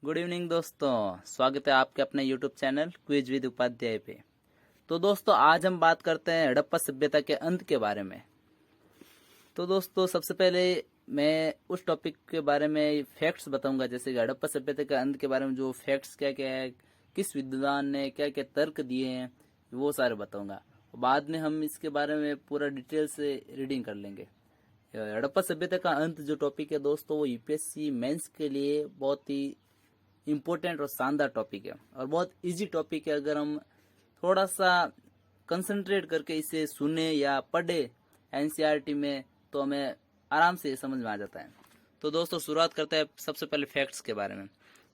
Good evening दोस्तों, स्वागत है आपके अपने YouTube channel quiz with Upadhyay पे। तो दोस्तों आज हम बात करते हैं हड़प्पा सभ्यता के अंत के बारे में। तो दोस्तों सबसे पहले मैं उस टॉपिक के बारे में फैक्ट्स बताऊंगा, जैसे कि हड़प्पा सभ्यता के अंत के बारे में जो फैक्ट्स क्या क्या है, किस विद्वान ने क्या क्या तर्क दिए हैं, वो सारे बताऊंगा। बाद में हम इसके बारे में पूरा डिटेल से रीडिंग कर लेंगे। हड़प्पा सभ्यता का अंत जो टॉपिक है दोस्तों, वो यूपीएससी मेंस के लिए बहुत ही इम्पोर्टेंट और शानदार टॉपिक है और बहुत इजी टॉपिक है। अगर हम थोड़ा सा कंसंट्रेट करके इसे सुने या पढ़े एनसीईआरटी में तो हमें आराम से समझ में आ जाता है। तो दोस्तों शुरुआत करते हैं सबसे पहले फैक्ट्स के बारे में।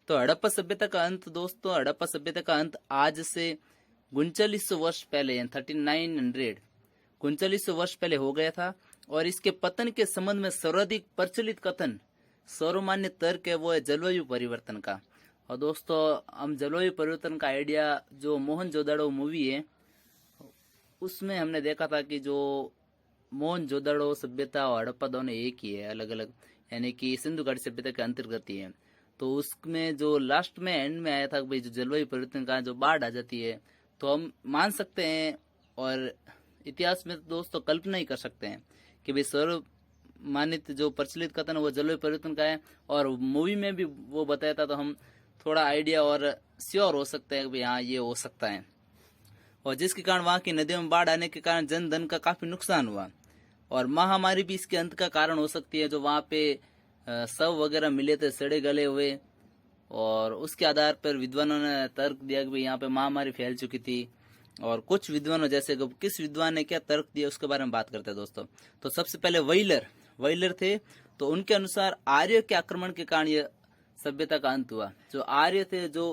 तो हड़प्पा सभ्यता का अंत दोस्तों, हड़प्पा सभ्यता का अंत आज से 3900 वर्ष पहले 3900 3900 वर्ष पहले हो गया था। और इसके पतन के संबंध में सर्वाधिक प्रचलित कथन, सर्वमान्य तर्क है, वो है जलवायु परिवर्तन का। और दोस्तों हम जलवायु परिवर्तन का आइडिया जो मोहनजोदड़ो मूवी है उसमें हमने देखा था कि जो मोहनजोदड़ो सभ्यता और हड़प्पा दोनों एक ही है, अलग अलग, यानी कि सिंधु घाटी सभ्यता के अंतर्गत ही है। तो उसमें जो लास्ट में एंड में आया था भाई जो जलवायु परिवर्तन का जो बाढ़ आ जाती है, तो हम मान सकते हैं और इतिहास में दोस्तों कल्पना ही कर सकते हैं कि भाई सर्व मानित जो प्रचलित कथन वो जलवायु परिवर्तन का है। और मूवी में भी वो बताया था, तो हम थोड़ा आइडिया और श्योर हो सकते हैं कि हाँ ये हो सकता है। और जिसके कारण वहां की नदियों में बाढ़ आने के कारण जन धन का काफी नुकसान हुआ। और महामारी भी इसके अंत का कारण हो सकती है, जो वहां पे शव वगैरह मिले थे सड़े गले हुए, और उसके आधार पर विद्वानों ने तर्क दिया कि भाई यहाँ पे महामारी फैल चुकी थी। और कुछ विद्वानों जैसे किस विद्वान ने क्या तर्क दिया उसके बारे में बात करते हैं दोस्तों। तो सबसे पहले वैलर थे, तो उनके अनुसार आर्य के आक्रमण के कारण यह सभ्यता का अंत हुआ। जो आर्य थे जो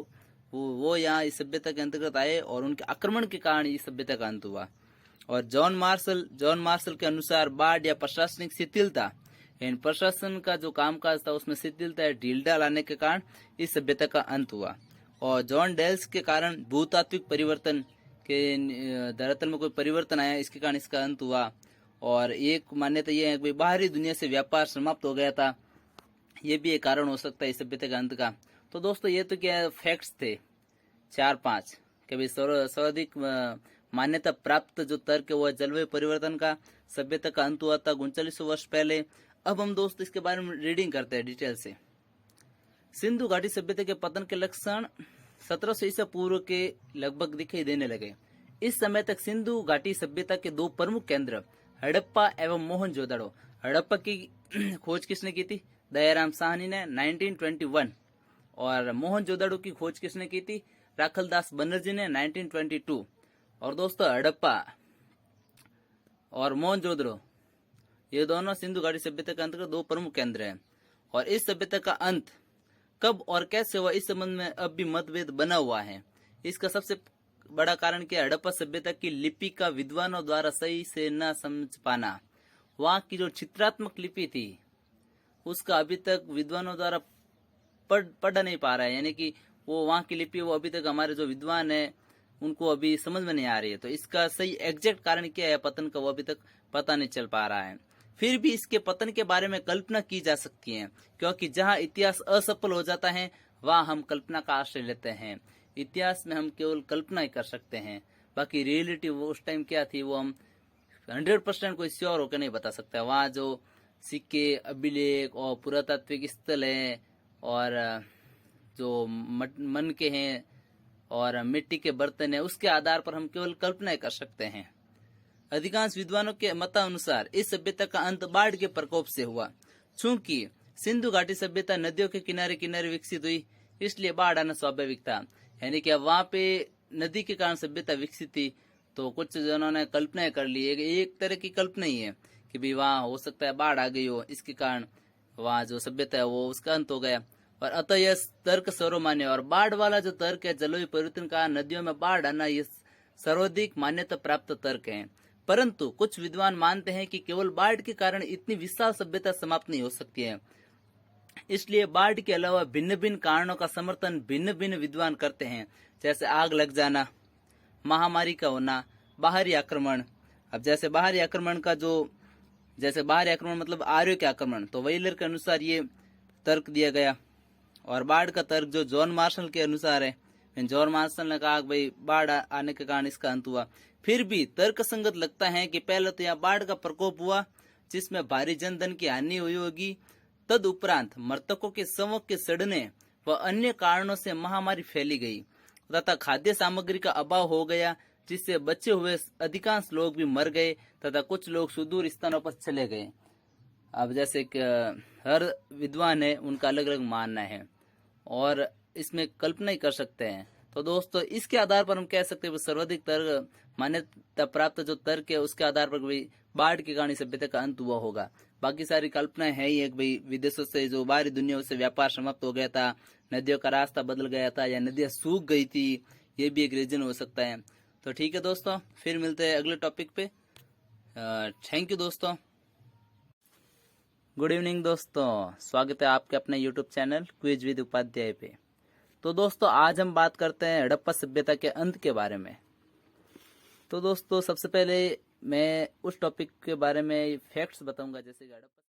वो यहाँ इस सभ्यता के अंतर्गत आए और उनके आक्रमण के कारण इस सभ्यता का अंत हुआ। और जॉन मार्शल के अनुसार बाढ़ या प्रशासनिक शिथिलता, प्रशासन का जो कामकाज था उसमें शिथिलता या ढीलता लाने के कारण इस सभ्यता का अंत हुआ। और जॉन डेल्स के कारण भूतात्विक परिवर्तन के धरातल में कोई परिवर्तन आया, इसके कारण इसका अंत हुआ। और एक मान्यता यह है कि बाहरी दुनिया से व्यापार समाप्त हो गया था, ये भी एक कारण हो सकता है इस सभ्यता के अंत का। तो दोस्तों ये तो क्या फैक्ट्स थे 4-5 कि भाई सर्वाधिक मान्यता प्राप्त जो तर्क है वो जलवायु परिवर्तन का, सभ्यता का अंत हुआ था 3900 वर्ष पहले। अब हम दोस्त इसके बारे में रीडिंग करते हैं डिटेल से। सिंधु घाटी सभ्यता के पतन के लक्षण 1700 ईसा पूर्व के लगभग दिखाई देने लगे। इस समय तक सिंधु घाटी सभ्यता के दो प्रमुख केंद्र हड़प्पा एवं मोहनजोदड़ो। हड़प्पा की खोज किसने की थी? दयाराम साहनी ने 1921। और मोहनजोदड़ो की खोज किसने की थी? राखलदास बनर्जी ने 1922। और दोस्तों हड़प्पा और मोहनजोदड़ो ये दोनों सिंधु घाटी सभ्यता के अंतर्गत दो प्रमुख केंद्र हैं। और इस सभ्यता का अंत कब और कैसे हुआ इस संबंध में अब भी मतभेद बना हुआ है। इसका सबसे बड़ा कारण क्या, हड़प्पा सभ्यता की लिपि का विद्वानों द्वारा सही से न समझ पाना। वहां की जो चित्रात्मक लिपि थी उसका अभी तक विद्वानों द्वारा पढ़ा नहीं पा रहा है, यानी कि वो वहां की लिपि वो अभी तक हमारे जो विद्वान है उनको अभी समझ में नहीं आ रही है। तो इसका सही एग्जैक्ट कारण क्या है पतन का, वो अभी तक पता नहीं चल पा रहा है। फिर भी इसके पतन के बारे में कल्पना की जा सकती है, क्योंकि जहां इतिहास असफल हो जाता है वहां हम कल्पना का आश्रय लेते हैं। इतिहास में हम केवल कल्पना ही कर सकते हैं, बाकी रियलिटी वो उस टाइम क्या थी वो हम 100% कोई श्योर होकर नहीं बता सकता। वहां जो सिक्के, अभिलेख और पुरातात्विक स्थल है और जो मन के हैं और मिट्टी के बर्तन है, उसके आधार पर हम केवल कल्पना कर सकते हैं। अधिकांश विद्वानों के मतानुसार इस सभ्यता का अंत बाढ़ के प्रकोप से हुआ। चूंकि सिंधु घाटी सभ्यता नदियों के किनारे किनारे विकसित हुई, इसलिए बाढ़ आना स्वाभाविक था। यानी कि वहां पे नदी के कारण सभ्यता विकसित थी, तो कुछ जनों ने कल्पना कर ली, एक तरह की कल्पना ही है कि भाई वहां हो सकता है बाढ़ आ गई हो, इसके कारण वहां जो सभ्यता है वो उसका अंत हो गया। और अतः यह तर्क सर्वमान्य। और बाढ़ वाला जो तर्क है जलवायु परिवर्तन का, नदियों में बाढ़ आना, ये सर्वाधिक मान्यता प्राप्त तर्क है। परंतु कुछ विद्वान मानते हैं कि केवल बाढ़ के कारण इतनी विशाल सभ्यता समाप्त नहीं हो सकती है, इसलिए बाढ़ के अलावा भिन्न भिन्न कारणों का समर्थन भिन्न भिन्न विद्वान करते हैं, जैसे आग लग जाना, महामारी का होना, बाहरी आक्रमण। अब जैसे बाहरी आक्रमण मतलब आर्यों के आक्रमण, तो वैलर के अनुसार ये तर्क दिया गया। और बाढ़ का तर्क जो जॉन मार्शल के अनुसार है, जॉन मार्शल ने कहा कि भाई बाढ़ आने के कारण इसका अंत हुआ। फिर भी तर्कसंगत लगता है कि पहले तो यहाँ बाढ़ का प्रकोप हुआ जिसमें भारी जनधन की हानि हुई होगी, तदुपरांत मृतकों के शवों के सड़ने व अन्य कारणों से महामारी फैली गई तथा खाद्य सामग्री का अभाव हो गया, जिससे बचे हुए अधिकांश लोग भी मर गए तथा कुछ लोग सुदूर स्थानों पर चले गए। अब जैसे कि हर विद्वान है उनका अलग अलग मानना है और इसमें कल्पना ही कर सकते हैं। तो दोस्तों इसके आधार पर हम कह सकते हैं सर्वाधिक तर्क मान्यता प्राप्त जो तर्क है उसके आधार पर भाई बाढ़ के कारण सभ्यता का अंत हुआ होगा। बाकी सारी कल्पनाएं है ही एक भाई विदेशों से जो बाहरी दुनिया से व्यापार समाप्त हो गया था, नदियों का रास्ता बदल गया था या नदियां सूख गई थी, ये भी एक रीजन हो सकता है। तो ठीक है दोस्तों, फिर मिलते हैं अगले टॉपिक पे। थैंक यू दोस्तों। गुड इवनिंग दोस्तों, स्वागत है आपके अपने YouTube channel quiz with Upadhyay पे। तो दोस्तों आज हम बात करते हैं हड़प्पा सभ्यता के अंत के बारे में। तो दोस्तों सबसे पहले मैं उस टॉपिक के बारे में फैक्ट्स बताऊंगा, जैसे कि हड़प्पा